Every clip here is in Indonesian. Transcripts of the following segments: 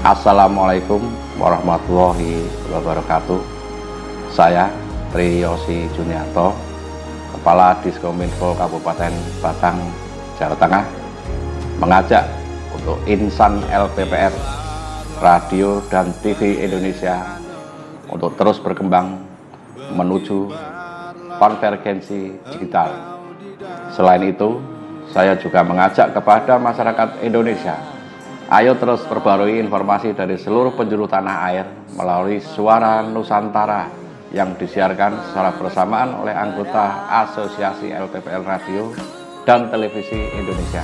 Assalamualaikum warahmatullahi wabarakatuh. Saya Tri Yosi Junianto, Kepala Diskominfo Kabupaten Batang, Jawa Tengah, mengajak untuk insan LPPR, Radio dan TV Indonesia untuk terus berkembang menuju konvergensi digital. Selain itu, saya juga mengajak kepada masyarakat Indonesia, ayo terus perbarui informasi dari seluruh penjuru tanah air melalui Suara Nusantara yang disiarkan secara bersamaan oleh anggota Asosiasi LPPR Radio dan Televisi Indonesia.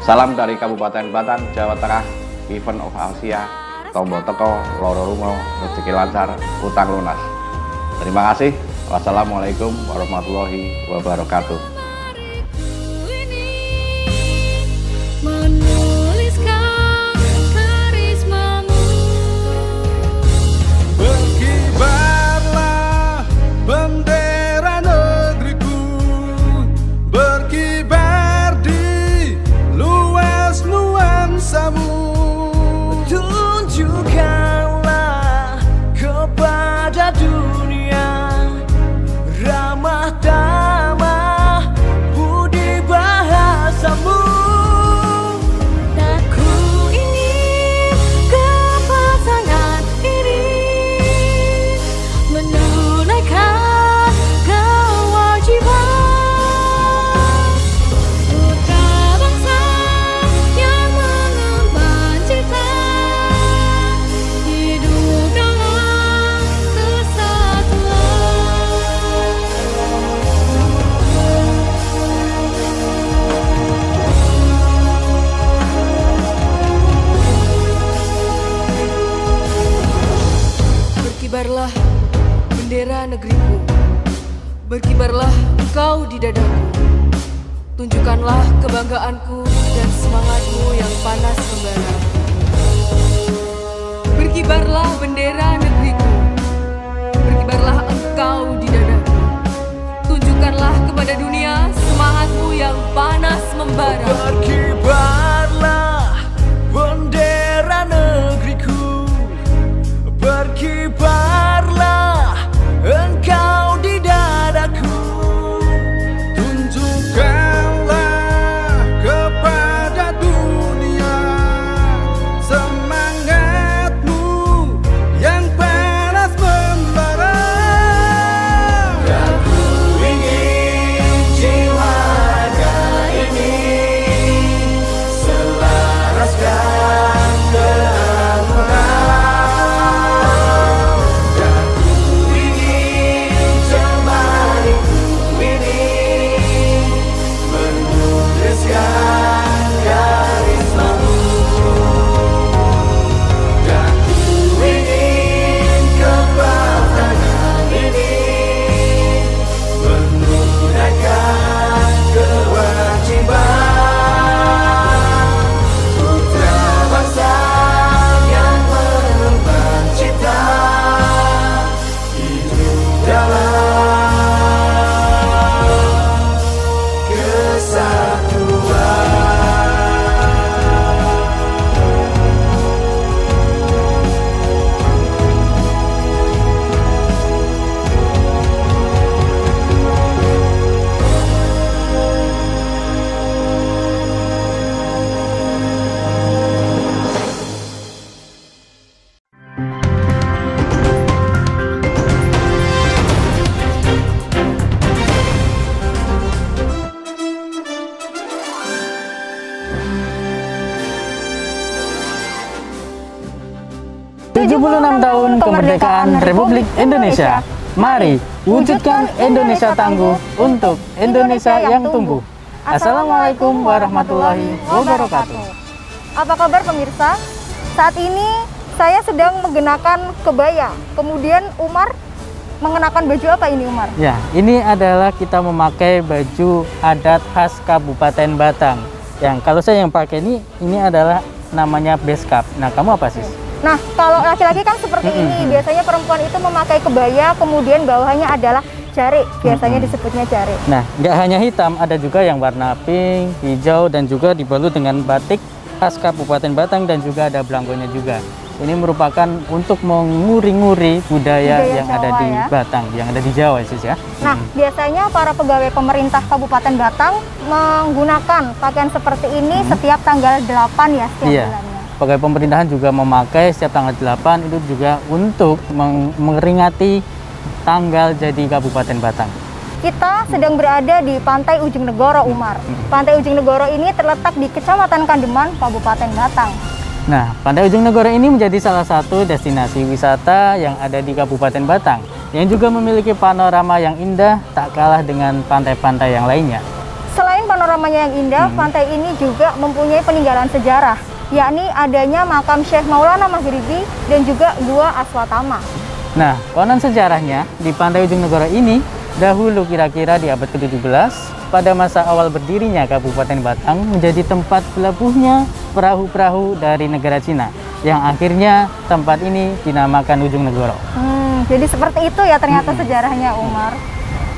Salam dari Kabupaten Batang, Jawa Tengah, Event of Asia, Tombo Teko, Loro Rungo, rezeki lancar, utang lunas. Terima kasih. Wassalamualaikum warahmatullahi wabarakatuh. Tunjukkanlah kepada dunia ramah tamah budi bahasamu. Aku ingin kepasangan ini menunaikan kewajiban putra bangsa yang mengemban cita, hidup dalam kesatuan. Berkibarlah bendera negeriku, berkibarlah engkau di dadaku. Tunjukkanlah kebanggaanku dan semangatmu yang panas membara. Berkibarlah bendera negeriku, berkibarlah engkau di dadaku. Tunjukkanlah kepada dunia semangatmu yang panas membara. Berkibarlah bendera negeriku, berkibarlah engkau di dadaku. Tunjukkanlah kepada dunia semangatmu yang panas membara. Aku ingin jiwa raga ini selaraskan keangkuhan. Aku ingin jemariku ini menuliskan garis lalu. Aku ingin kepasangan ini menunaikan kewajiban putra bangsa yang mengemban cita, hidup dalam kesatuan. ...76 tahun kemerdekaan Republik Indonesia. Mari wujudkan Indonesia tangguh untuk Indonesia yang tumbuh. Assalamualaikum warahmatullahi wabarakatuh. Apa kabar pemirsa? Saat ini saya sedang mengenakan kebaya. Kemudian Umar mengenakan baju apa ini, Umar? Ya, ini adalah kita memakai baju adat khas Kabupaten Batang. Yang kalau saya yang pakai ini adalah namanya beskap. Nah, kamu apa sih? Nah, kalau laki-laki kan seperti ini. Biasanya perempuan itu memakai kebaya, kemudian bawahannya adalah jari. Biasanya disebutnya jari. Nah, nggak hanya hitam, ada juga yang warna pink, hijau, dan juga dibalut dengan batik khas Kabupaten Batang dan juga ada belangkonya juga. Ini merupakan untuk menguri-nguri budaya yang Jawa ada di Batang, yang ada di Jawa sis ya. Nah, biasanya para pegawai pemerintah Kabupaten Batang menggunakan pakaian seperti ini setiap tanggal 8 ya setiap bulannya. Pegawai pemerintahan juga memakai setiap tanggal 8 itu juga untuk memperingati tanggal jadi Kabupaten Batang. Kita sedang berada di Pantai Ujung Negoro, Umar. Pantai Ujung Negoro ini terletak di Kecamatan Kandeman, Kabupaten Batang. Nah, Pantai Ujung Negoro ini menjadi salah satu destinasi wisata yang ada di Kabupaten Batang, yang juga memiliki panorama yang indah tak kalah dengan pantai-pantai yang lainnya. Selain panoramanya yang indah, pantai ini juga mempunyai peninggalan sejarah, yakni adanya makam Syekh Maulana Maghribi dan juga Gua Aswatama. Nah, konon sejarahnya di Pantai Ujung Negoro ini dahulu kira-kira di abad ke-17, pada masa awal berdirinya Kabupaten Batang menjadi tempat pelabuhnya perahu-perahu dari negara Cina, yang akhirnya tempat ini dinamakan Ujung Negoro. Jadi seperti itu ya ternyata sejarahnya, Umar.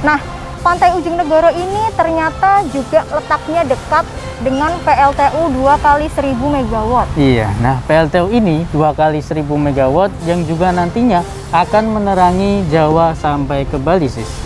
Nah, Pantai Ujung Negoro ini ternyata juga letaknya dekat dengan PLTU 2x1000 MW. Iya, nah PLTU ini 2x1000 MW yang juga nantinya akan menerangi Jawa sampai ke Bali, sis.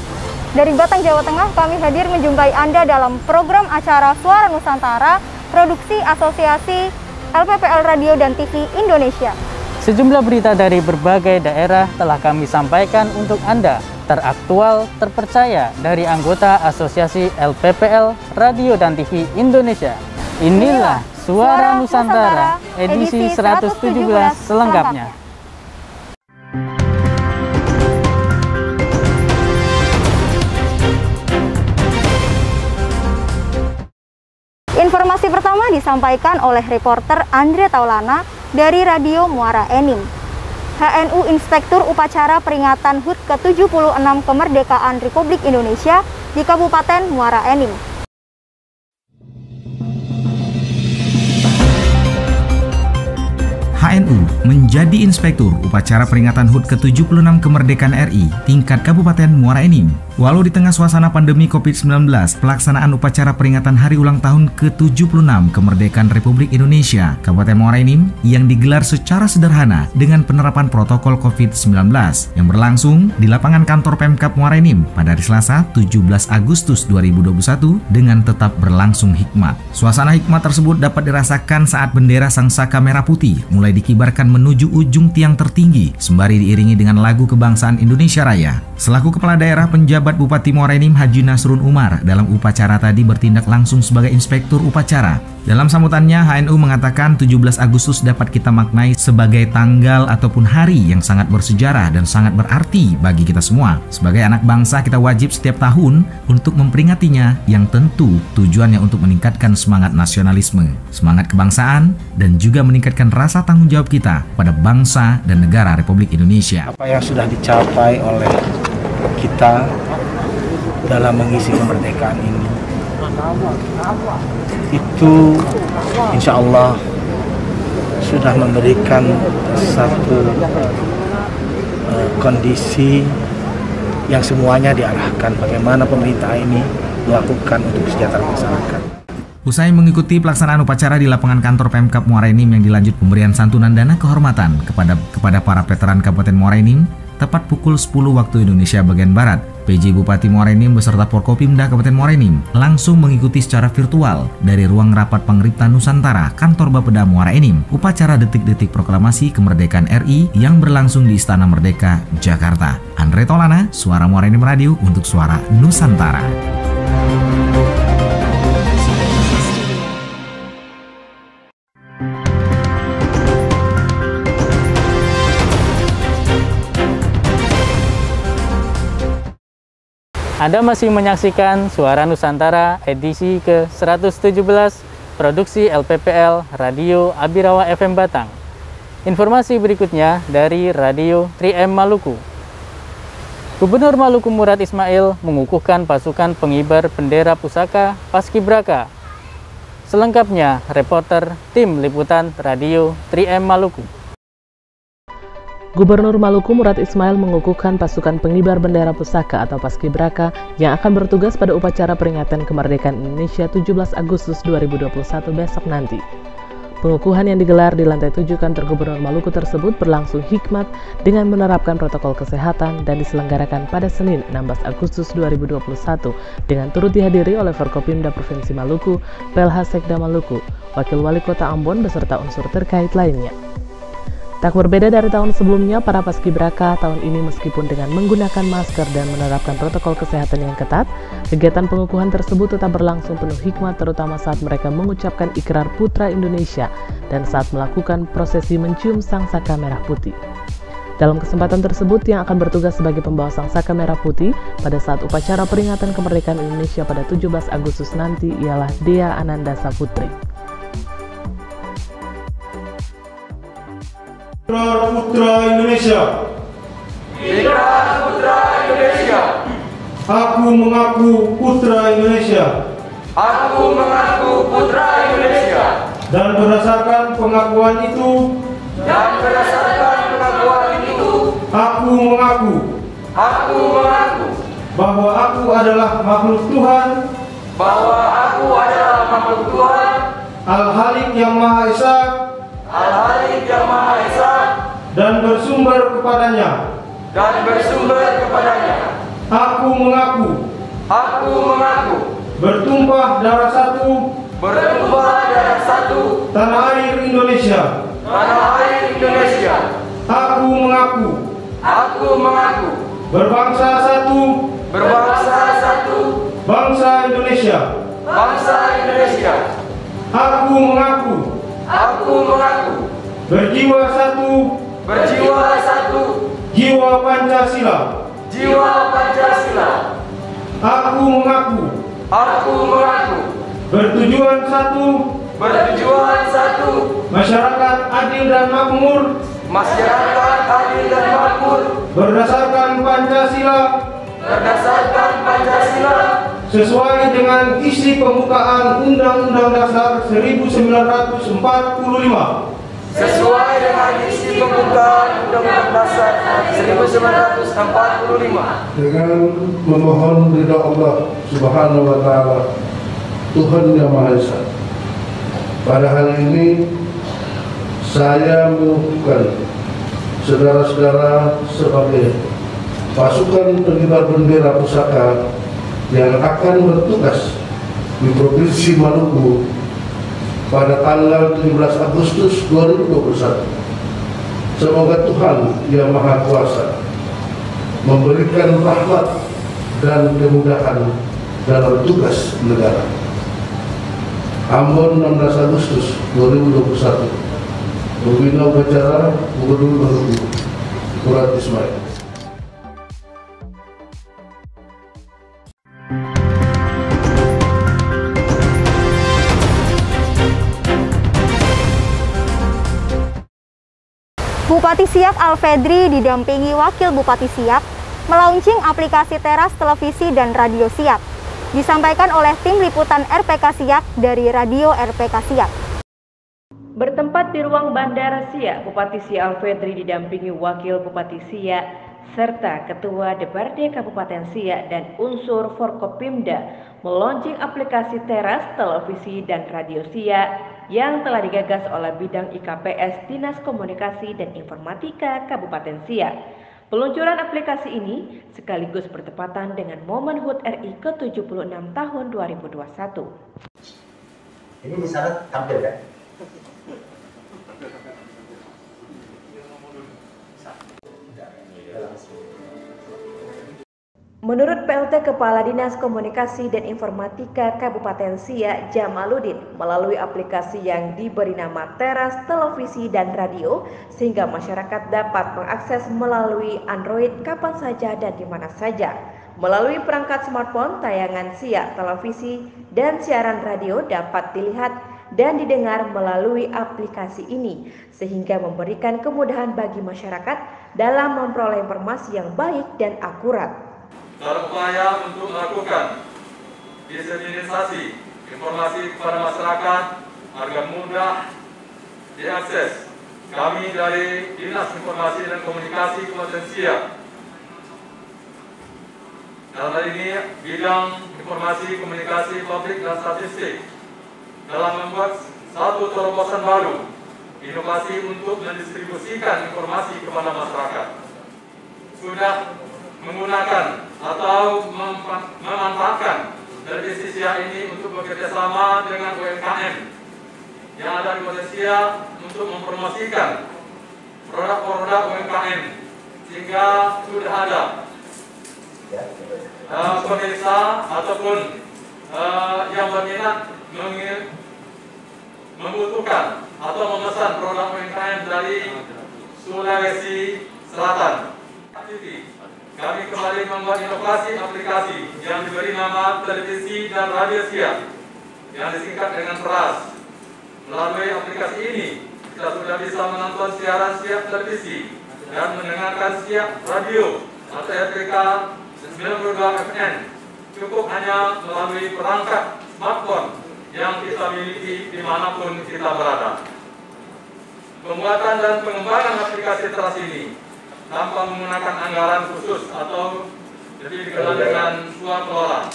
Dari Batang, Jawa Tengah, kami hadir menjumpai Anda dalam program acara Suara Nusantara, produksi Asosiasi LPPL Radio dan TV Indonesia. Sejumlah berita dari berbagai daerah telah kami sampaikan untuk Anda, teraktual, terpercaya dari anggota Asosiasi LPPL Radio dan TV Indonesia. Inilah Suara Nusantara, edisi 117 selengkapnya. Informasi pertama disampaikan oleh reporter Andre Taulana dari Radio Muara Enim. HNU Inspektur Upacara Peringatan HUT ke-76 Kemerdekaan Republik Indonesia di Kabupaten Muara Enim. HNU menjadi Inspektur Upacara Peringatan HUT ke-76 Kemerdekaan RI tingkat Kabupaten Muara Enim. Walau di tengah suasana pandemi COVID-19, pelaksanaan upacara peringatan hari ulang tahun ke-76 Kemerdekaan Republik Indonesia Kabupaten Muara Enim yang digelar secara sederhana dengan penerapan protokol COVID-19 yang berlangsung di lapangan kantor Pemkab Muara Enim pada hari Selasa 17 Agustus 2021 dengan tetap berlangsung hikmat. Suasana hikmat tersebut dapat dirasakan saat bendera Sang Saka Merah Putih mulai dikibarkan menuju ujung tiang tertinggi sembari diiringi dengan lagu kebangsaan Indonesia Raya. Selaku Kepala Daerah Penjabat Bupati Muara Enim Haji Nasrun Umar dalam upacara tadi bertindak langsung sebagai Inspektur Upacara. Dalam sambutannya, HNU mengatakan 17 Agustus dapat kita maknai sebagai tanggal ataupun hari yang sangat bersejarah dan sangat berarti bagi kita semua. Sebagai anak bangsa, kita wajib setiap tahun untuk memperingatinya yang tentu tujuannya untuk meningkatkan semangat nasionalisme, semangat kebangsaan, dan juga meningkatkan rasa tanggung jawab kita pada bangsa dan negara Republik Indonesia. Apa yang sudah dicapai oleh kita dalam mengisi kemerdekaan ini itu insya Allah sudah memberikan satu kondisi yang semuanya diarahkan bagaimana pemerintah ini melakukan untuk kesejahteraan masyarakat. Usai mengikuti pelaksanaan upacara di lapangan kantor Pemkab Muara Enim yang dilanjut pemberian santunan dana kehormatan kepada para veteran Kabupaten Muara Enim, tepat pukul 10 waktu Indonesia bagian Barat, PJ Bupati Muara Enim beserta Forkopimda Kabupaten Muara Enim langsung mengikuti secara virtual dari ruang rapat Pangripta Nusantara Kantor Bapeda Muara Enim upacara detik-detik proklamasi kemerdekaan RI yang berlangsung di Istana Merdeka, Jakarta. Andre Taulana, Suara Muara Enim Radio untuk Suara Nusantara. Anda masih menyaksikan Suara Nusantara edisi ke-117 produksi LPPL Radio Abirawa FM Batang. Informasi berikutnya dari Radio 3M Maluku. Gubernur Maluku Murad Ismail mengukuhkan pasukan pengibar bendera pusaka Paskibraka. Selengkapnya, reporter Tim Liputan Radio 3M Maluku. Gubernur Maluku Murad Ismail mengukuhkan pasukan pengibar bendera pusaka atau Paskibraka yang akan bertugas pada upacara peringatan kemerdekaan Indonesia 17 Agustus 2021 besok nanti. Pengukuhan yang digelar di lantai 7 kantor Gubernur Maluku tersebut berlangsung hikmat dengan menerapkan protokol kesehatan dan diselenggarakan pada Senin 16 Agustus 2021 dengan turut dihadiri oleh Forkopimda Provinsi Maluku, PLH Sekda Maluku, Wakil Wali Kota Ambon beserta unsur terkait lainnya. Tak berbeda dari tahun sebelumnya, para paskibraka tahun ini meskipun dengan menggunakan masker dan menerapkan protokol kesehatan yang ketat, kegiatan pengukuhan tersebut tetap berlangsung penuh hikmat terutama saat mereka mengucapkan ikrar Putra Indonesia dan saat melakukan prosesi mencium sangsaka merah putih. Dalam kesempatan tersebut, yang akan bertugas sebagai pembawa sangsaka merah putih pada saat upacara peringatan kemerdekaan Indonesia pada 17 Agustus nanti ialah Dea Ananda Saputri. Putra Indonesia. Ikrar Putra Indonesia. Aku mengaku Putra Indonesia. Aku mengaku Putra Indonesia. Dan berdasarkan pengakuan itu, aku mengaku bahwa aku adalah makhluk Tuhan, Al-Halik yang Maha Esa, dan bersumber kepadanya. Aku mengaku bertumpah darah satu tanah air Indonesia. Aku mengaku berbangsa satu bangsa Indonesia. Aku mengaku berjiwa satu jiwa Pancasila. Aku mengaku bertujuan satu masyarakat adil dan makmur berdasarkan Pancasila sesuai dengan isi pembukaan Undang-Undang Dasar 1945. Dengan memohon ridha Allah Subhanahu wa Ta'ala, Tuhan yang Maha Esa, pada hari ini saya mengukuhkan saudara-saudara sebagai pasukan pengibar bendera pusaka yang akan bertugas di Provinsi Maluku pada tanggal 17 Agustus 2021. Semoga Tuhan yang Maha Kuasa memberikan rahmat dan kemudahan dalam tugas negara. Ambon 16 Agustus 2021. Pembina upacara Gubernur Maluku, Murad Ismail. Bupati Siak Alfedri didampingi Wakil Bupati Siak melaunching aplikasi teras televisi dan radio Siak. Disampaikan oleh tim liputan RPK Siak dari Radio RPK Siak. Bertempat di ruang Bandara Siak, Bupati Siak Alfedri didampingi Wakil Bupati Siak serta Ketua DPRD Kabupaten Siak dan unsur Forkopimda meluncing aplikasi teras televisi dan radio Siak yang telah digagas oleh Bidang IKPS Dinas Komunikasi dan Informatika Kabupaten Siak. Peluncuran aplikasi ini sekaligus bertepatan dengan momen HUT RI ke-76 tahun 2021. Ini misalnya tampil kan? Menurut PLT Kepala Dinas Komunikasi dan Informatika Kabupaten Siak Jamaluddin, melalui aplikasi yang diberi nama Teras Televisi dan Radio, sehingga masyarakat dapat mengakses melalui Android kapan saja dan di mana saja. Melalui perangkat smartphone, tayangan Siak televisi dan siaran radio dapat dilihat dan didengar melalui aplikasi ini, sehingga memberikan kemudahan bagi masyarakat dalam memperoleh informasi yang baik dan akurat. Dalam upaya untuk melakukan diseminisasi informasi kepada masyarakat agar mudah diakses, kami dari Dinas Informasi dan Komunikasi Kabupaten Siak, dalam hal ini Bidang Informasi Komunikasi Publik dan Statistik, dalam membuat satu terobosan baru, inovasi untuk mendistribusikan informasi kepada masyarakat. Sudah menggunakan atau memanfaatkan televisi Siak ini untuk bekerjasama dengan UMKM yang ada di Kota Siak untuk mempromosikan produk-produk UMKM, sehingga sudah ada pemirsa ataupun yang berminat membutuhkan atau memesan produk UMKM dari Sulawesi Selatan. Kami kembali membuat inovasi aplikasi yang diberi nama Televisi dan Radio Siak yang disingkat dengan TERAS. Melalui aplikasi ini, kita sudah bisa menonton siaran Siak Televisi dan mendengarkan Siak Radio atau RPK 92 FM cukup hanya melalui perangkat smartphone yang kita miliki dimanapun kita berada. Pembuatan dan pengembangan aplikasi TERAS ini tanpa menggunakan anggaran khusus atau lebih dikenal dengan suakelola.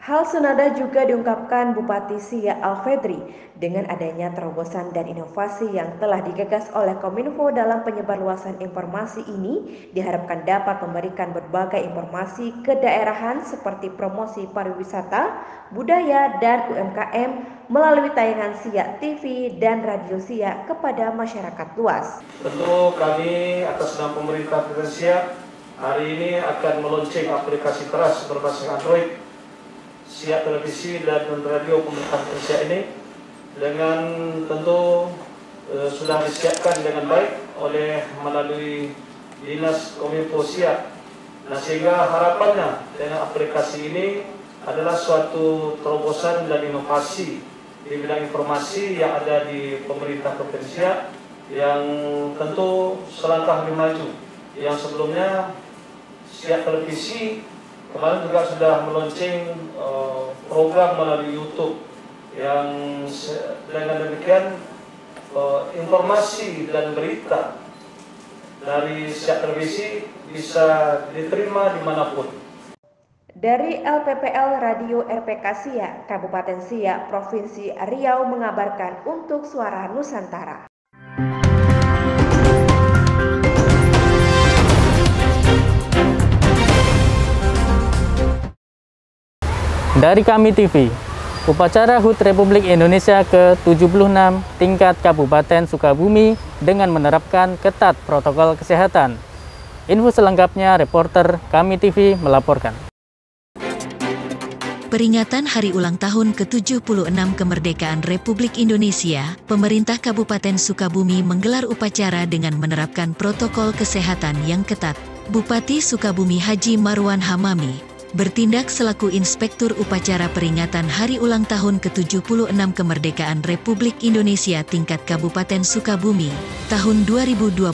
Hal senada juga diungkapkan Bupati Siak Alfedri dengan adanya terobosan dan inovasi yang telah digagas oleh Kominfo dalam penyebarluasan informasi ini diharapkan dapat memberikan berbagai informasi kedaerahan seperti promosi pariwisata, budaya, dan UMKM melalui tayangan Siak TV dan Radio Siak kepada masyarakat luas. Tentu kami atas nama pemerintah Provinsi Siak hari ini akan meluncurkan aplikasi TERAS berbasis Android Siak Televisi dan Radio pemerintah Provinsi Siak ini dengan tentu sudah disiapkan dengan baik oleh melalui Dinas Kominfo Siak. Nah, sehingga harapannya dengan aplikasi ini adalah suatu terobosan dan inovasi di bidang informasi yang ada di pemerintah Provinsi Siak yang tentu selangkah lebih maju. Yang sebelumnya Siak Televisi kemarin juga sudah meluncurkan program melalui YouTube yang dengan demikian informasi dan berita dari Siak Televisi bisa diterima dimanapun. Dari LPPL Radio RPK Siak, Kabupaten Siak, Provinsi Riau mengabarkan untuk Suara Nusantara. Dari Kami TV, upacara HUT Republik Indonesia ke-76 tingkat Kabupaten Sukabumi dengan menerapkan ketat protokol kesehatan. Info selengkapnya reporter Kami TV melaporkan. Peringatan Hari Ulang Tahun ke-76 Kemerdekaan Republik Indonesia, pemerintah Kabupaten Sukabumi menggelar upacara dengan menerapkan protokol kesehatan yang ketat. Bupati Sukabumi Haji Marwan Hamami bertindak selaku Inspektur Upacara Peringatan Hari Ulang Tahun ke-76 Kemerdekaan Republik Indonesia tingkat Kabupaten Sukabumi, tahun 2021.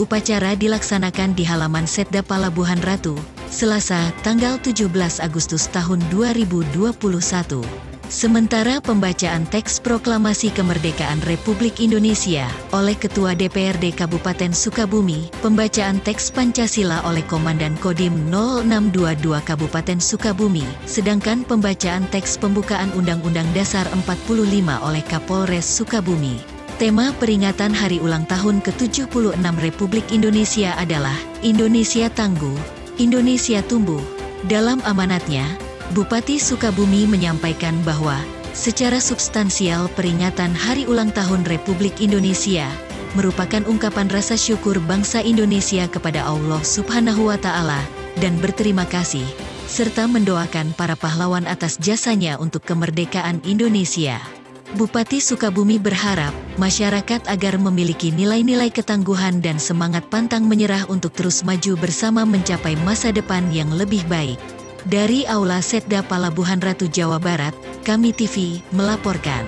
Upacara dilaksanakan di halaman Setda Palabuhan Ratu, Selasa, tanggal 17 Agustus tahun 2021. Sementara pembacaan teks proklamasi kemerdekaan Republik Indonesia oleh Ketua DPRD Kabupaten Sukabumi, pembacaan teks Pancasila oleh Komandan Kodim 0622 Kabupaten Sukabumi, sedangkan pembacaan teks pembukaan Undang-Undang Dasar 45 oleh Kapolres Sukabumi. Tema peringatan Hari Ulang Tahun ke-76 Republik Indonesia adalah Indonesia Tangguh, Indonesia Tumbuh. Dalam amanatnya, Bupati Sukabumi menyampaikan bahwa secara substansial peringatan Hari Ulang Tahun Republik Indonesia merupakan ungkapan rasa syukur bangsa Indonesia kepada Allah Subhanahu wa Ta'ala dan berterima kasih, serta mendoakan para pahlawan atas jasanya untuk kemerdekaan Indonesia. Bupati Sukabumi berharap masyarakat agar memiliki nilai-nilai ketangguhan dan semangat pantang menyerah untuk terus maju bersama mencapai masa depan yang lebih baik. Dari Aula Setda Palabuhan Ratu Jawa Barat, Kami TV melaporkan.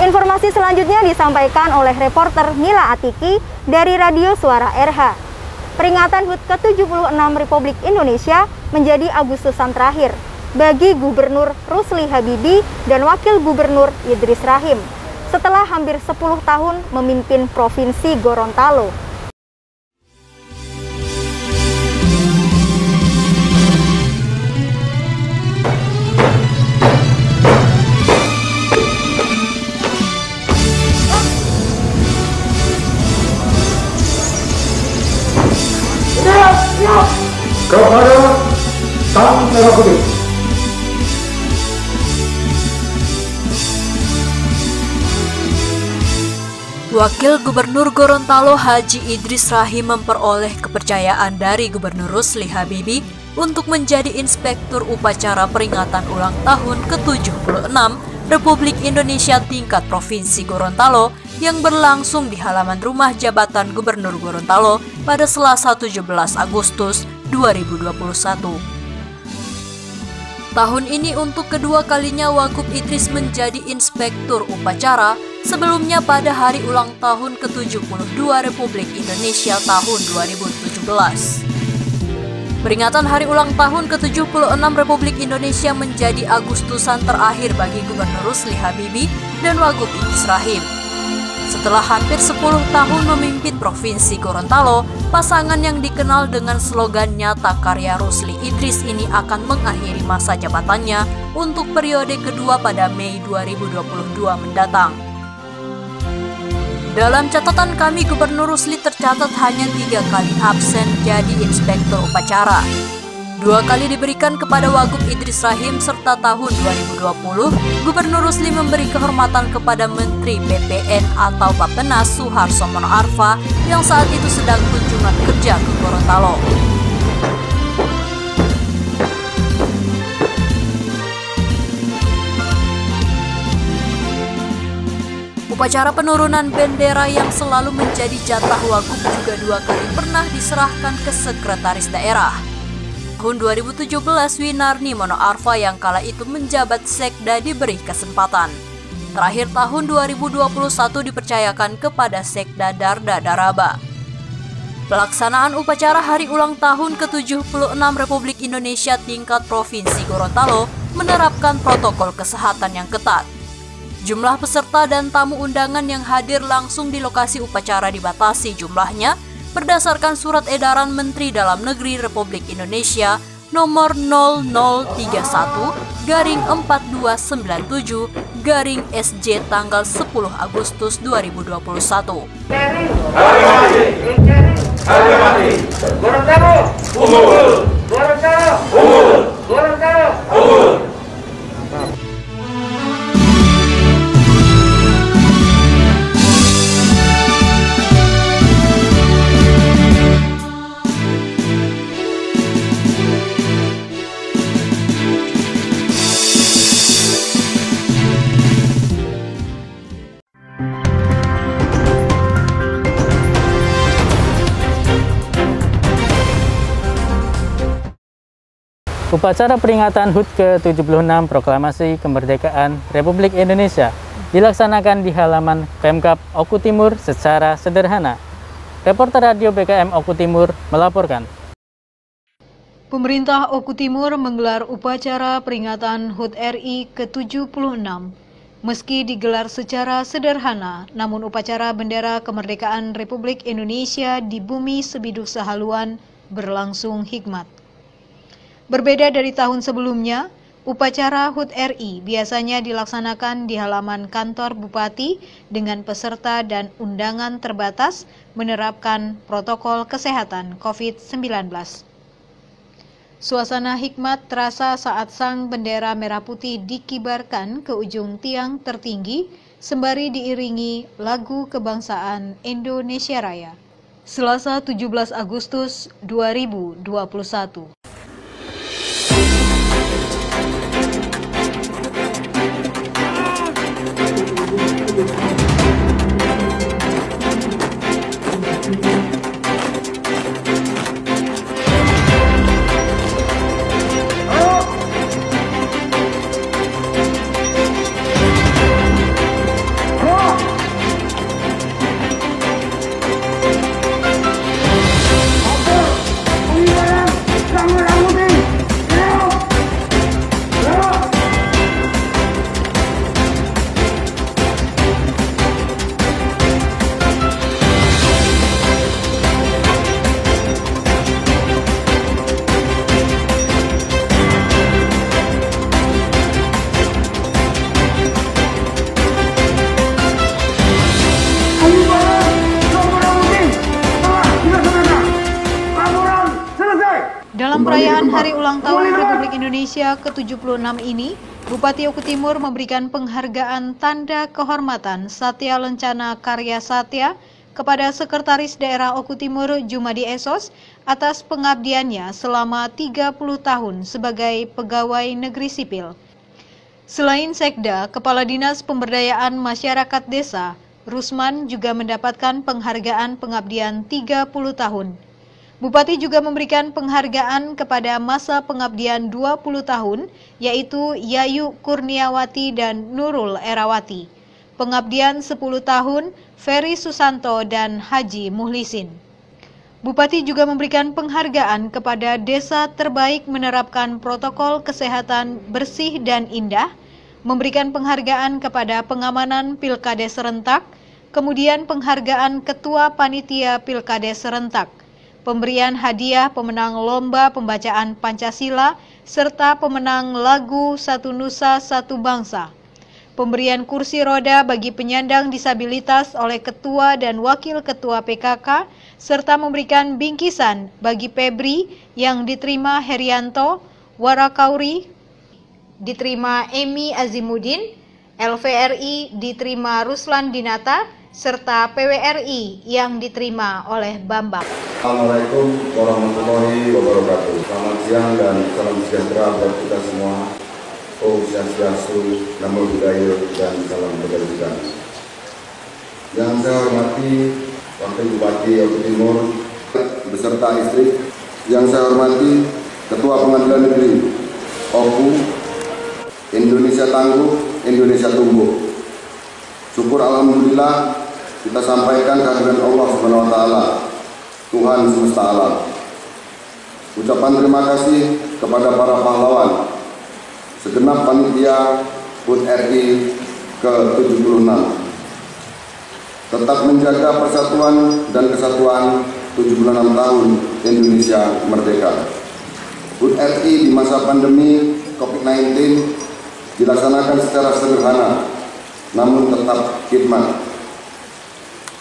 Informasi selanjutnya disampaikan oleh reporter Mila Atiki dari Radio Suara RH. Peringatan HUT ke-76 Republik Indonesia menjadi Agustusan terakhir bagi Gubernur Rusli Habibie dan Wakil Gubernur Idris Rahim setelah hampir 10 tahun memimpin Provinsi Gorontalo. Wakil Gubernur Gorontalo Haji Idris Rahim memperoleh kepercayaan dari Gubernur Rusli Habibie untuk menjadi Inspektur Upacara Peringatan Ulang Tahun ke-76 Republik Indonesia tingkat Provinsi Gorontalo yang berlangsung di halaman rumah jabatan Gubernur Gorontalo pada Selasa 17 Agustus 2021. Tahun ini untuk kedua kalinya Wagub Idris menjadi Inspektur Upacara, sebelumnya pada hari ulang tahun ke-72 Republik Indonesia tahun 2017. Peringatan hari ulang tahun ke-76 Republik Indonesia menjadi Agustusan terakhir bagi Gubernur Rusli Habibie dan Wagub Idris Rahim. Setelah hampir 10 tahun memimpin Provinsi Gorontalo, pasangan yang dikenal dengan slogan Nyata Karya Rusli Idris ini akan mengakhiri masa jabatannya untuk periode kedua pada Mei 2022 mendatang. Dalam catatan kami, Gubernur Rusli tercatat hanya 3 kali absen jadi Inspektur Upacara. 2 kali diberikan kepada Wagub Idris Rahim, serta tahun 2020, Gubernur Rusli memberi kehormatan kepada Menteri BPN atau Bappenas Suharto Mono Arfa yang saat itu sedang kunjungan kerja ke Gorontalo. Upacara penurunan bendera yang selalu menjadi jatah Wagub juga 2 kali pernah diserahkan ke Sekretaris Daerah. Tahun 2017, Winarni Mono Arfa yang kala itu menjabat Sekda diberi kesempatan. Terakhir tahun 2021 dipercayakan kepada Sekda Darda Daraba. Pelaksanaan upacara hari ulang tahun ke-76 Republik Indonesia tingkat Provinsi Gorontalo menerapkan protokol kesehatan yang ketat. Jumlah peserta dan tamu undangan yang hadir langsung di lokasi upacara dibatasi jumlahnya berdasarkan Surat Edaran Menteri Dalam Negeri Republik Indonesia nomor 0033/4297/SJ tanggal 10 Agustus 2021. Gorontalo unggul, Gorontalo unggul, Gorontalo unggul. Upacara peringatan HUT ke-76 Proklamasi Kemerdekaan Republik Indonesia dilaksanakan di halaman Pemkab Oku Timur secara sederhana. Reporter Radio BKM Oku Timur melaporkan. Pemerintah Oku Timur menggelar upacara peringatan HUT RI ke-76. Meski digelar secara sederhana, namun upacara bendera kemerdekaan Republik Indonesia di bumi Sebiduk Sahaluan berlangsung hikmat. Berbeda dari tahun sebelumnya, upacara HUT RI biasanya dilaksanakan di halaman kantor Bupati dengan peserta dan undangan terbatas menerapkan protokol kesehatan COVID-19. Suasana hikmat terasa saat sang bendera merah putih dikibarkan ke ujung tiang tertinggi sembari diiringi lagu kebangsaan Indonesia Raya. Selasa 17 Agustus 2021. Pengibaran peringatan Hari Ulang Tahun Republik Indonesia ke-76 ini, Bupati Oku Timur memberikan penghargaan Tanda Kehormatan Satya Lencana Karya Satya kepada Sekretaris Daerah Oku Timur Jumadi Esos atas pengabdiannya selama 30 tahun sebagai pegawai negeri sipil. Selain Sekda, Kepala Dinas Pemberdayaan Masyarakat Desa, Rusman juga mendapatkan penghargaan pengabdian 30 tahun. Bupati juga memberikan penghargaan kepada masa pengabdian 20 tahun, yaitu Yayu Kurniawati dan Nurul Erawati. Pengabdian 10 tahun, Ferry Susanto dan Haji Muhlisin. Bupati juga memberikan penghargaan kepada desa terbaik menerapkan protokol kesehatan bersih dan indah, memberikan penghargaan kepada pengamanan Pilkades serentak, kemudian penghargaan Ketua Panitia Pilkades serentak, pemberian hadiah pemenang Lomba Pembacaan Pancasila, serta pemenang lagu Satu Nusa Satu Bangsa. Pemberian kursi roda bagi penyandang disabilitas oleh Ketua dan Wakil Ketua PKK, serta memberikan bingkisan bagi Pebri yang diterima Herianto, Warakauri diterima Emi Azimuddin, LVRI diterima Ruslan Dinata, serta PWRI yang diterima oleh Bambang. Assalamualaikum warahmatullahi wabarakatuh. Selamat siang dan salam sejahtera buat kita semua. Om Swastiastu, Namo Buddhaya dan salam kebajikan. Yang saya hormati Wakil Bupati Oku Timur beserta istri, yang saya hormati Ketua Pengadilan Negeri Oku, Indonesia Tangguh, Indonesia Tumbuh. Syukur alhamdulillah kita sampaikan kehadiran Allah Subhanahu wa taala, Tuhan semesta alam. Ucapan terima kasih kepada para pahlawan, segenap panitia HUT RI ke-76. Tetap menjaga persatuan dan kesatuan 76 tahun Indonesia merdeka. HUT RI di masa pandemi COVID-19 dilaksanakan secara sederhana, namun tetap khidmat.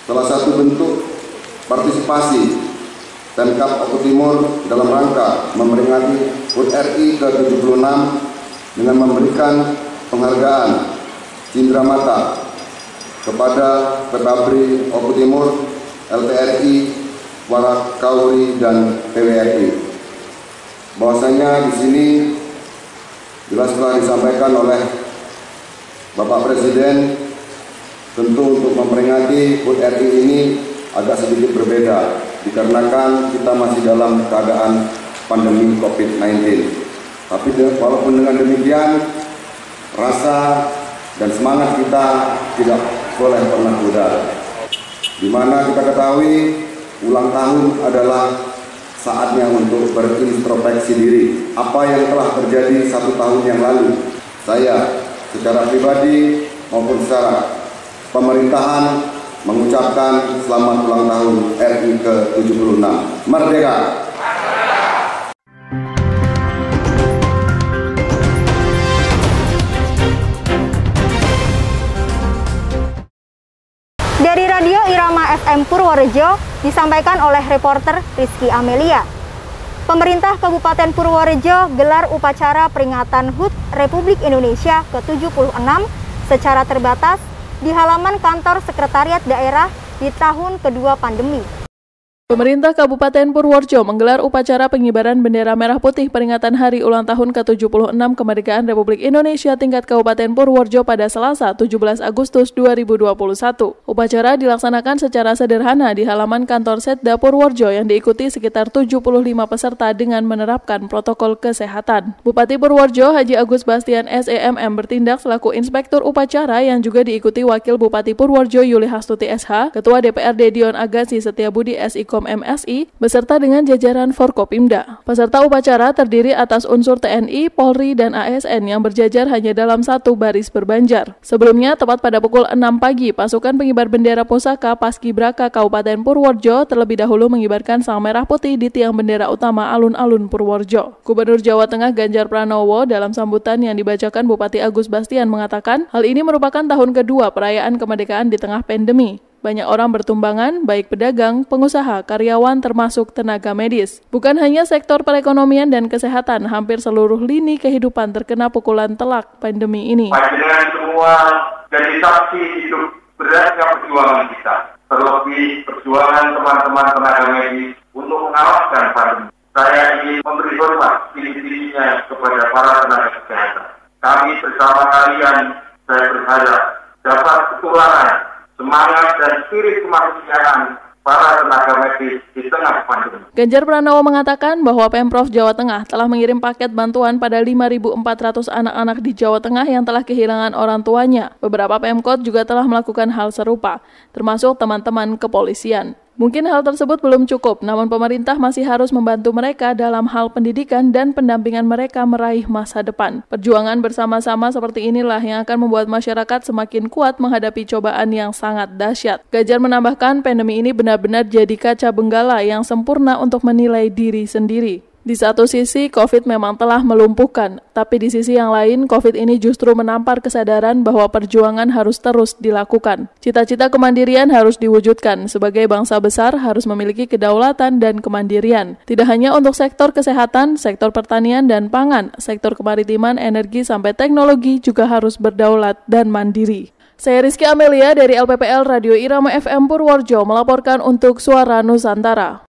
Salah satu bentuk partisipasi Pemkab Oku Timur dalam rangka memperingati HUT RI ke-76 dengan memberikan penghargaan cindera mata kepada Pekabri Oku Timur, LTRI, Warakauri, dan PWRI. Bahwasanya di sini jelas telah disampaikan oleh Bapak Presiden, tentu untuk memperingati HUT RI ini agak sedikit berbeda dikarenakan kita masih dalam keadaan pandemi COVID-19. Tapi walaupun dengan demikian, rasa dan semangat kita tidak boleh pernah pudar. Di mana kita ketahui ulang tahun adalah saatnya untuk berintrospeksi diri. Apa yang telah terjadi 1 tahun yang lalu, saya secara pribadi maupun secara pemerintahan mengucapkan selamat ulang tahun RI ke-76. Merdeka! Dari Radio Irama FM Purworejo disampaikan oleh reporter Rizky Amelia. Pemerintah Kabupaten Purworejo gelar upacara peringatan HUT Republik Indonesia ke-76 secara terbatas di halaman kantor Sekretariat Daerah di tahun kedua pandemi. Pemerintah Kabupaten Purworejo menggelar upacara pengibaran bendera merah putih peringatan Hari Ulang Tahun ke-76 Kemerdekaan Republik Indonesia tingkat Kabupaten Purworejo pada Selasa 17 Agustus 2021. Upacara dilaksanakan secara sederhana di halaman kantor Setda Purworejo yang diikuti sekitar 75 peserta dengan menerapkan protokol kesehatan. Bupati Purworejo Haji Agus Bastian SEMM bertindak selaku inspektur upacara yang juga diikuti Wakil Bupati Purworejo Yuli Hastuti SH, Ketua DPRD Dion Agassi Setiabudi SIKOM MSI beserta dengan jajaran Forkopimda. Peserta upacara terdiri atas unsur TNI, Polri, dan ASN yang berjajar hanya dalam satu baris berbanjar. Sebelumnya, tepat pada pukul 6 pagi, pasukan pengibar bendera pusaka Paskibraka Kabupaten Purworejo terlebih dahulu mengibarkan sang merah putih di tiang bendera utama alun-alun Purworejo. Gubernur Jawa Tengah Ganjar Pranowo dalam sambutan yang dibacakan Bupati Agus Bastian mengatakan, hal ini merupakan tahun kedua perayaan kemerdekaan di tengah pandemi. Banyak orang bertumbangan, baik pedagang, pengusaha, karyawan, termasuk tenaga medis. Bukan hanya sektor perekonomian dan kesehatan, hampir seluruh lini kehidupan terkena pukulan telak pandemi ini. Panjenengan semua jadi saksi hidup beratnya perjuangan kita, terlebih perjuangan teman-teman tenaga medis untuk mengalahkan pandemi. Saya ingin memberi hormat tinggi-tingginya kepada para tenaga kesehatan. Kami bersama kalian, saya berharap dapat ketularan semangat dan spirit kemanusiaan para tenaga medis di tengah pandemi. Ganjar Pranowo mengatakan bahwa Pemprov Jawa Tengah telah mengirim paket bantuan pada 5.400 anak-anak di Jawa Tengah yang telah kehilangan orang tuanya. Beberapa Pemkot juga telah melakukan hal serupa, termasuk teman-teman kepolisian. Mungkin hal tersebut belum cukup, namun pemerintah masih harus membantu mereka dalam hal pendidikan dan pendampingan mereka meraih masa depan. Perjuangan bersama-sama seperti inilah yang akan membuat masyarakat semakin kuat menghadapi cobaan yang sangat dahsyat. Ganjar menambahkan, pandemi ini benar-benar jadi kaca benggala yang sempurna untuk menilai diri sendiri. Di satu sisi, COVID memang telah melumpuhkan, tapi di sisi yang lain, COVID ini justru menampar kesadaran bahwa perjuangan harus terus dilakukan. Cita-cita kemandirian harus diwujudkan. Sebagai bangsa besar, harus memiliki kedaulatan dan kemandirian. Tidak hanya untuk sektor kesehatan, sektor pertanian dan pangan, sektor kemaritiman, energi, sampai teknologi juga harus berdaulat dan mandiri. Saya Rizky Amelia dari LPPL Radio Irama FM Purworejo melaporkan untuk Suara Nusantara.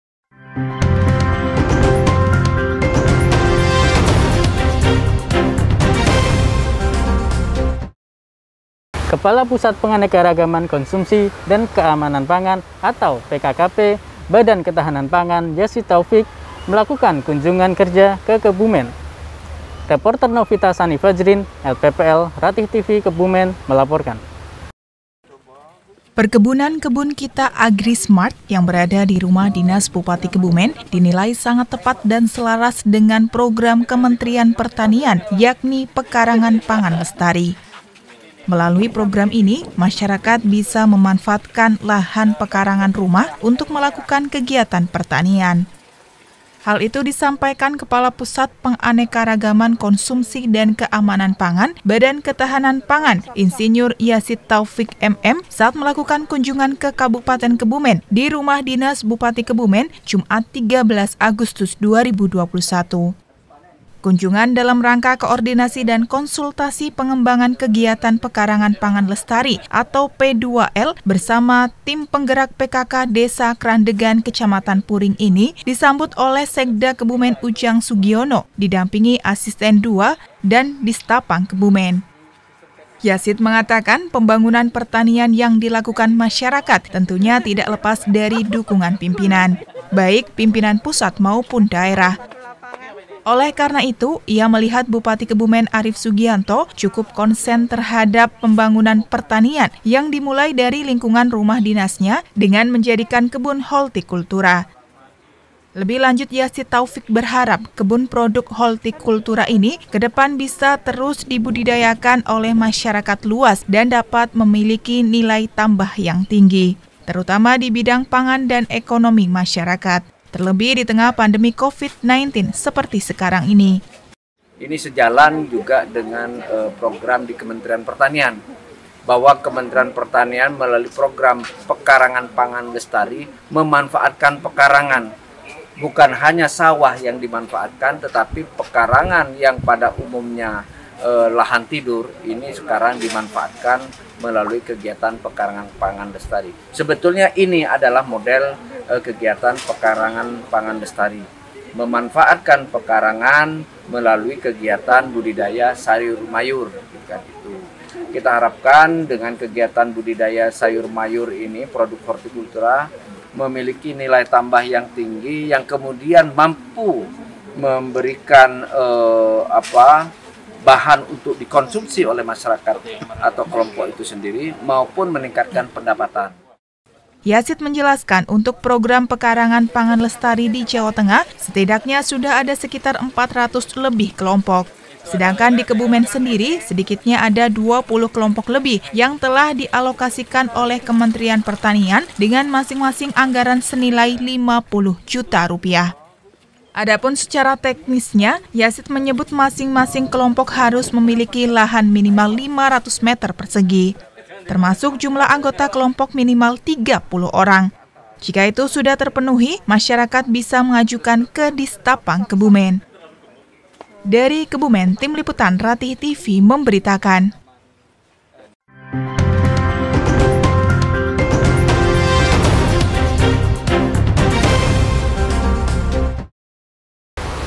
Kepala Pusat Penganekaragaman Konsumsi dan Keamanan Pangan atau PKKP Badan Ketahanan Pangan Yazid Taufik melakukan kunjungan kerja ke Kebumen. Reporter Novita Sani Fajrin, LPPL Ratih TV Kebumen melaporkan. Perkebunan Kebun Kita AgriSmart yang berada di rumah dinas Bupati Kebumen dinilai sangat tepat dan selaras dengan program Kementerian Pertanian, yakni Pekarangan Pangan Lestari. Melalui program ini, masyarakat bisa memanfaatkan lahan pekarangan rumah untuk melakukan kegiatan pertanian. Hal itu disampaikan Kepala Pusat Penganekaragaman Konsumsi dan Keamanan Pangan, Badan Ketahanan Pangan, Insinyur Yazid Taufik MM saat melakukan kunjungan ke Kabupaten Kebumen di Rumah Dinas Bupati Kebumen, Jumat 13 Agustus 2021. Kunjungan dalam rangka koordinasi dan konsultasi pengembangan kegiatan Pekarangan Pangan Lestari atau P2L bersama tim penggerak PKK Desa Krandegan Kecamatan Puring ini disambut oleh Sekda Kebumen Ujang Sugiono, didampingi Asisten 2 dan Distapang Kebumen. Yazid mengatakan pembangunan pertanian yang dilakukan masyarakat tentunya tidak lepas dari dukungan pimpinan, baik pimpinan pusat maupun daerah. Oleh karena itu, ia melihat Bupati Kebumen Arief Sugianto cukup konsen terhadap pembangunan pertanian yang dimulai dari lingkungan rumah dinasnya dengan menjadikan kebun hortikultura. Lebih lanjut, Yazid Taufik berharap kebun produk hortikultura ini ke depan bisa terus dibudidayakan oleh masyarakat luas dan dapat memiliki nilai tambah yang tinggi, terutama di bidang pangan dan ekonomi masyarakat. Terlebih di tengah pandemi COVID-19 seperti sekarang ini. Ini sejalan juga dengan program di Kementerian Pertanian, bahwa Kementerian Pertanian melalui program Pekarangan Pangan Lestari memanfaatkan pekarangan. Bukan hanya sawah yang dimanfaatkan, tetapi pekarangan yang pada umumnya lahan tidur ini sekarang dimanfaatkan melalui kegiatan Pekarangan Pangan Lestari. Sebetulnya ini adalah model kegiatan Pekarangan Pangan Lestari, memanfaatkan pekarangan melalui kegiatan budidaya sayur mayur. Kita harapkan dengan kegiatan budidaya sayur mayur ini, produk hortikultura memiliki nilai tambah yang tinggi yang kemudian mampu memberikan bahan untuk dikonsumsi oleh masyarakat atau kelompok itu sendiri maupun meningkatkan pendapatan. Yazid menjelaskan untuk program Pekarangan Pangan Lestari di Jawa Tengah setidaknya sudah ada sekitar 400 lebih kelompok. Sedangkan di Kebumen sendiri sedikitnya ada 20 kelompok lebih yang telah dialokasikan oleh Kementerian Pertanian dengan masing-masing anggaran senilai 50 juta rupiah. Adapun secara teknisnya, Yazid menyebut masing-masing kelompok harus memiliki lahan minimal 500 meter persegi. termasuk jumlah anggota kelompok minimal 30 orang. Jika itu sudah terpenuhi, masyarakat bisa mengajukan ke Distapang Kebumen. Dari Kebumen, Tim Liputan Ratih TV memberitakan.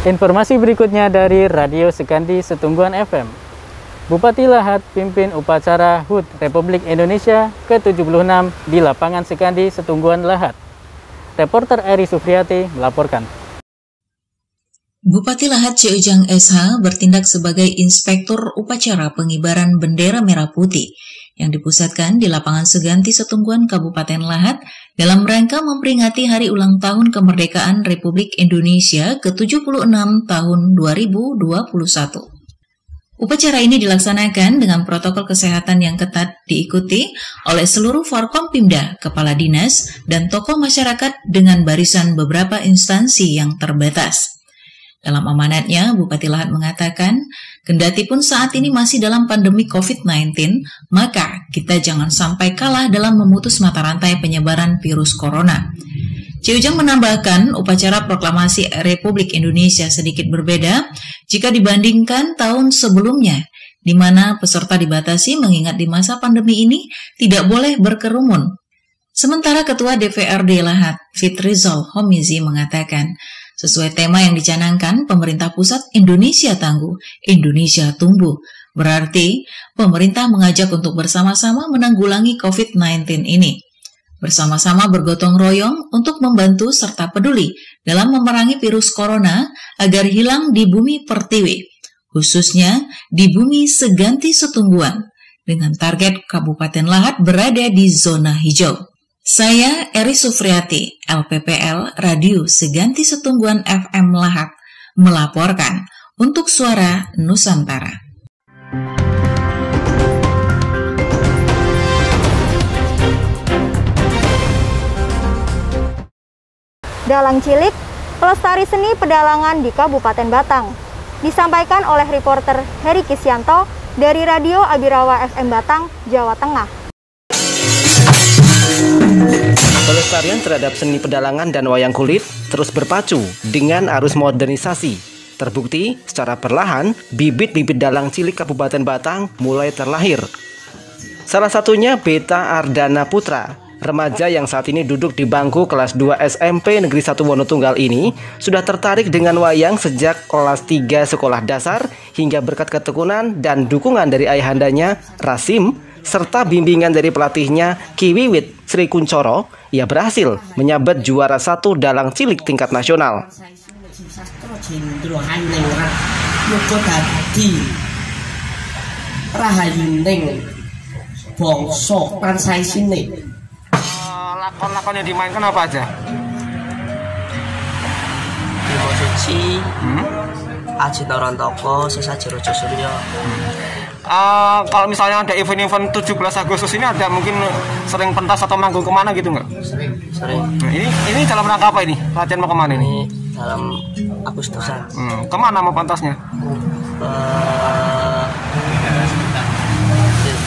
Informasi berikutnya dari Radio Sekandi Setungguan FM. Bupati Lahat pimpin upacara HUT Republik Indonesia ke-76 di lapangan Sekandi Setungguan Lahat. Reporter Eri Sufriati melaporkan. Bupati Lahat C. Ujang SH bertindak sebagai inspektur upacara pengibaran bendera merah putih yang dipusatkan di lapangan Seganti Setungguan Kabupaten Lahat dalam rangka memperingati Hari Ulang Tahun Kemerdekaan Republik Indonesia ke-76 tahun 2021. Upacara ini dilaksanakan dengan protokol kesehatan yang ketat diikuti oleh seluruh Forkompimda, kepala dinas, dan tokoh masyarakat dengan barisan beberapa instansi yang terbatas. Dalam amanatnya, Bupati Lahat mengatakan, kendati pun saat ini masih dalam pandemi COVID-19, maka kita jangan sampai kalah dalam memutus mata rantai penyebaran virus corona. C. Ujang menambahkan, upacara proklamasi Republik Indonesia sedikit berbeda jika dibandingkan tahun sebelumnya, di mana peserta dibatasi mengingat di masa pandemi ini tidak boleh berkerumun. Sementara Ketua DPRD Lahat, Fitrizal Homizi mengatakan, sesuai tema yang dicanangkan pemerintah pusat Indonesia Tangguh, Indonesia Tumbuh. Berarti pemerintah mengajak untuk bersama-sama menanggulangi COVID-19 ini. Bersama-sama bergotong royong untuk membantu serta peduli dalam memerangi virus corona agar hilang di bumi pertiwi, khususnya di bumi Seganti Setungguan, dengan target Kabupaten Lahat berada di zona hijau. Saya Eri Sufriati, LPPL Radio Seganti Setungguan FM Lahat, melaporkan untuk Suara Nusantara. Dalang cilik, pelestari seni pedalangan di Kabupaten Batang. Disampaikan oleh reporter Heri Kisyanto dari Radio Abirawa FM Batang, Jawa Tengah. Pelestarian terhadap seni pedalangan dan wayang kulit terus berpacu dengan arus modernisasi. Terbukti secara perlahan, bibit-bibit dalang cilik Kabupaten Batang mulai terlahir. Salah satunya Beta Ardana Putra, remaja yang saat ini duduk di bangku kelas 2 SMP Negeri 1 Wonotunggal ini sudah tertarik dengan wayang sejak kelas 3 sekolah dasar hingga berkat ketekunan dan dukungan dari ayahandanya, Rasim, serta bimbingan dari pelatihnya Ki Wiwit Sri Kuncoro, ia berhasil menyabet juara 1 dalang cilik tingkat nasional. Lakon-lakon yang dimainkan apa aja? Bimo Suci, Aji Torantoko, Sesaji Rojo Suryo. Kalau misalnya ada event-event 17 Agustus ini ada mungkin sering pentas atau manggung kemana gitu nggak? Sering. Nah, ini dalam rangka apa ini? Latihan mau kemana ini? Dalam Agustusan. Kemana mau pentasnya?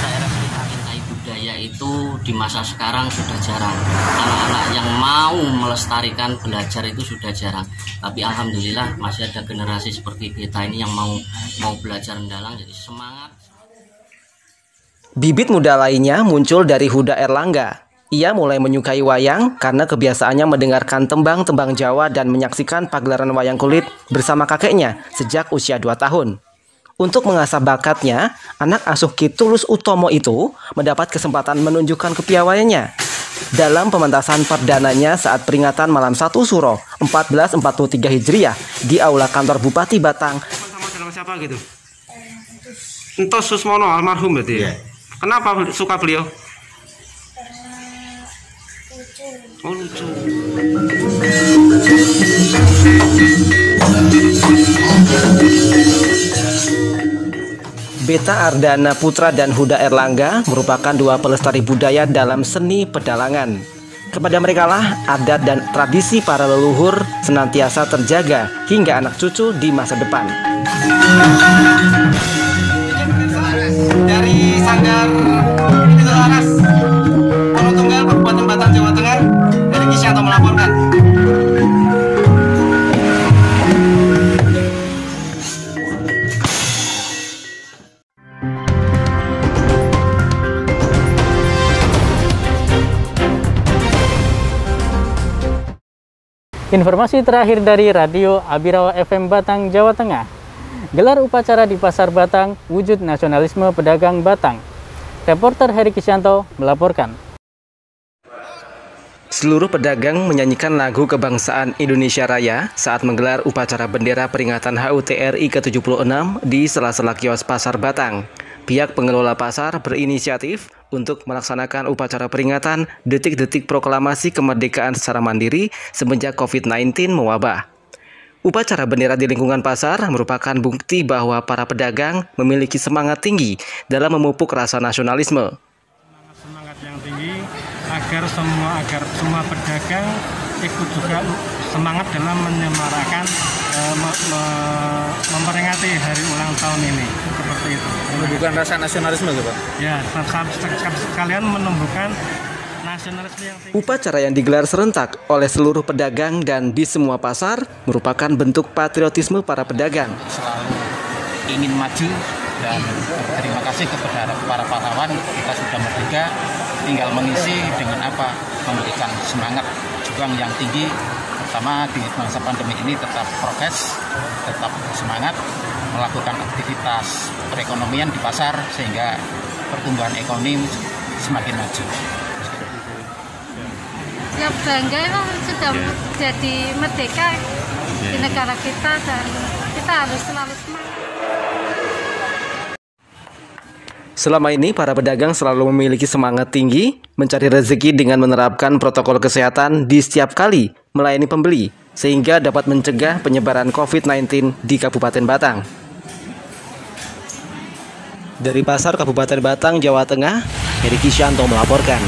Daerah sekitar budaya itu di masa sekarang sudah jarang. Anak-anak yang mau melestarikan belajar itu sudah jarang. Tapi alhamdulillah masih ada generasi seperti kita ini yang mau belajar mendalang, jadi semangat. Bibit muda lainnya muncul dari Huda Erlangga. Ia mulai menyukai wayang karena kebiasaannya mendengarkan tembang-tembang Jawa dan menyaksikan pagelaran wayang kulit bersama kakeknya sejak usia 2 tahun. Untuk mengasah bakatnya, anak asuh Ki Tulus Utomo itu mendapat kesempatan menunjukkan kepiawaiannya dalam pementasan perdananya saat peringatan Malam 1 Suro 1443 Hijriah di Aula Kantor Bupati Batang. Sama siapa gitu? Entos Susmono almarhum berarti ya? Kenapa suka beliau? Oh, lucu. Beta Ardana Putra dan Huda Erlangga merupakan 2 pelestari budaya dalam seni pedalangan. Kepada merekalah adat dan tradisi para leluhur senantiasa terjaga hingga anak cucu di masa depan. Dari Sanggar Laras Informasi terakhir dari Radio Abirawa FM Batang, Jawa Tengah. Gelar upacara di Pasar Batang, wujud nasionalisme pedagang Batang. Reporter Heri Kisyanto melaporkan. Seluruh pedagang menyanyikan lagu kebangsaan Indonesia Raya saat menggelar upacara bendera peringatan HUT RI ke-76 di sela-sela kios Pasar Batang. Pihak pengelola pasar berinisiatif untuk melaksanakan upacara peringatan detik-detik proklamasi kemerdekaan secara mandiri semenjak COVID-19 mewabah. Upacara bendera di lingkungan pasar merupakan bukti bahwa para pedagang memiliki semangat tinggi dalam memupuk rasa nasionalisme. Semangat yang tinggi agar semua pedagang ikut juga semangat dalam menyemarakan memperingati hari ulang tahun ini, seperti itu. Menumbuhkan rasa nasionalisme, Pak? Ya, sekalian menumbuhkan nasionalisme yang tinggi. Upacara yang digelar serentak oleh seluruh pedagang dan di semua pasar merupakan bentuk patriotisme para pedagang. Selalu ingin maju dan terima kasih kepada para pahlawan, kita sudah merdeka, tinggal mengisi dengan apa? Memberikan semangat juang yang tinggi, pertama di masa pandemi ini tetap prokes, tetap semangat, melakukan aktivitas perekonomian di pasar sehingga pertumbuhan ekonomi semakin maju. Ya bangga sudah jadi merdeka di negara kita dan kita harus selalu semangat. Selama ini, para pedagang selalu memiliki semangat tinggi mencari rezeki dengan menerapkan protokol kesehatan di setiap kali melayani pembeli, sehingga dapat mencegah penyebaran COVID-19 di Kabupaten Batang. Dari Pasar Kabupaten Batang, Jawa Tengah, Heri Kisyanto melaporkan.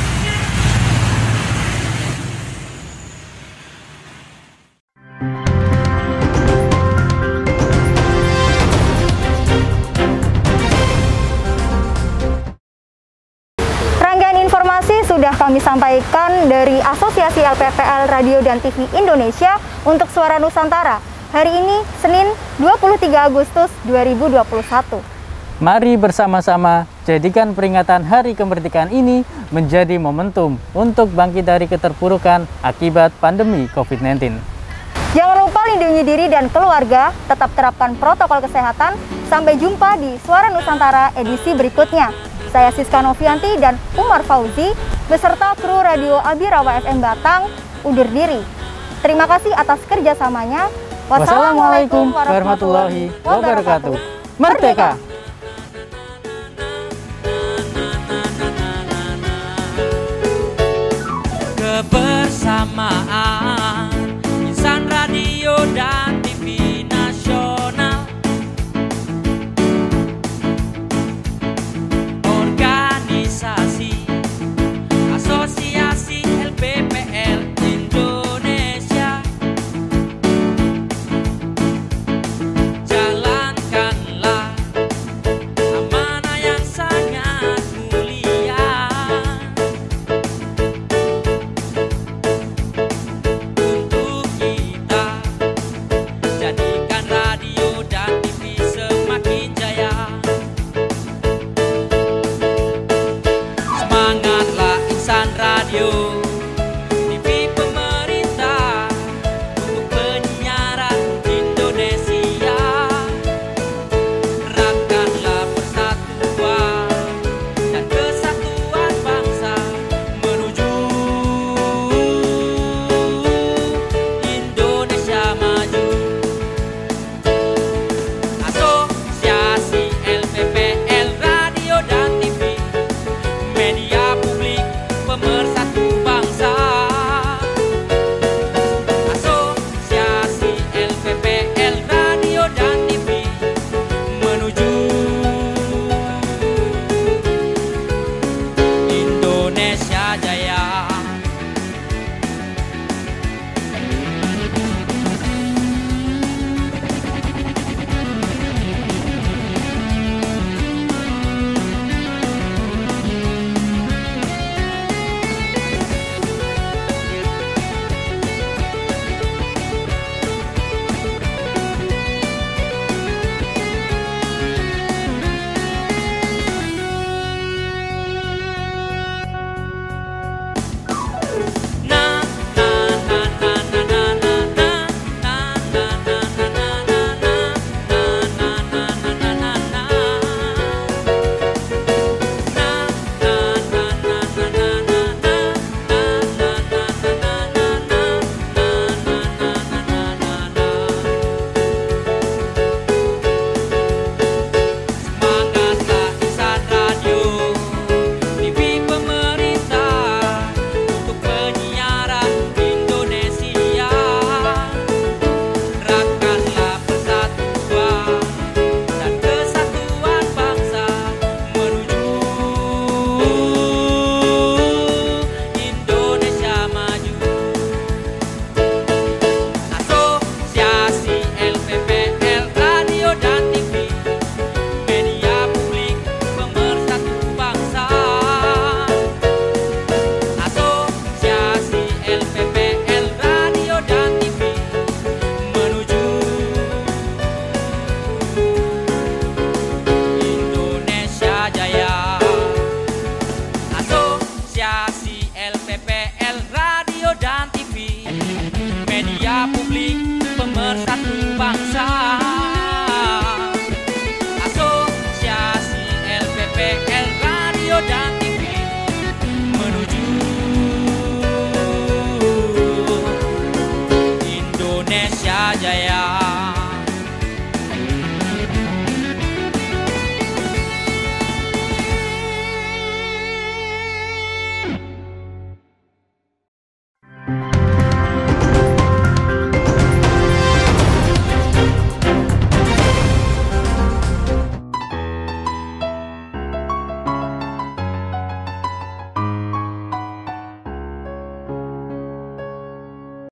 Sudah kami sampaikan dari Asosiasi LPPL Radio dan TV Indonesia untuk Suara Nusantara. Hari ini Senin 23 Agustus 2021. Mari bersama-sama jadikan peringatan Hari Kemerdekaan ini menjadi momentum untuk bangkit dari keterpurukan akibat pandemi COVID-19. Jangan lupa lindungi diri dan keluarga, tetap terapkan protokol kesehatan. Sampai jumpa di Suara Nusantara edisi berikutnya. Saya Siska Novianti dan Umar Fauzi beserta kru Radio Abirawa FM Batang undur diri. Terima kasih atas kerjasamanya. Wassalamualaikum warahmatullahi wabarakatuh. Merdeka! Kebersamaan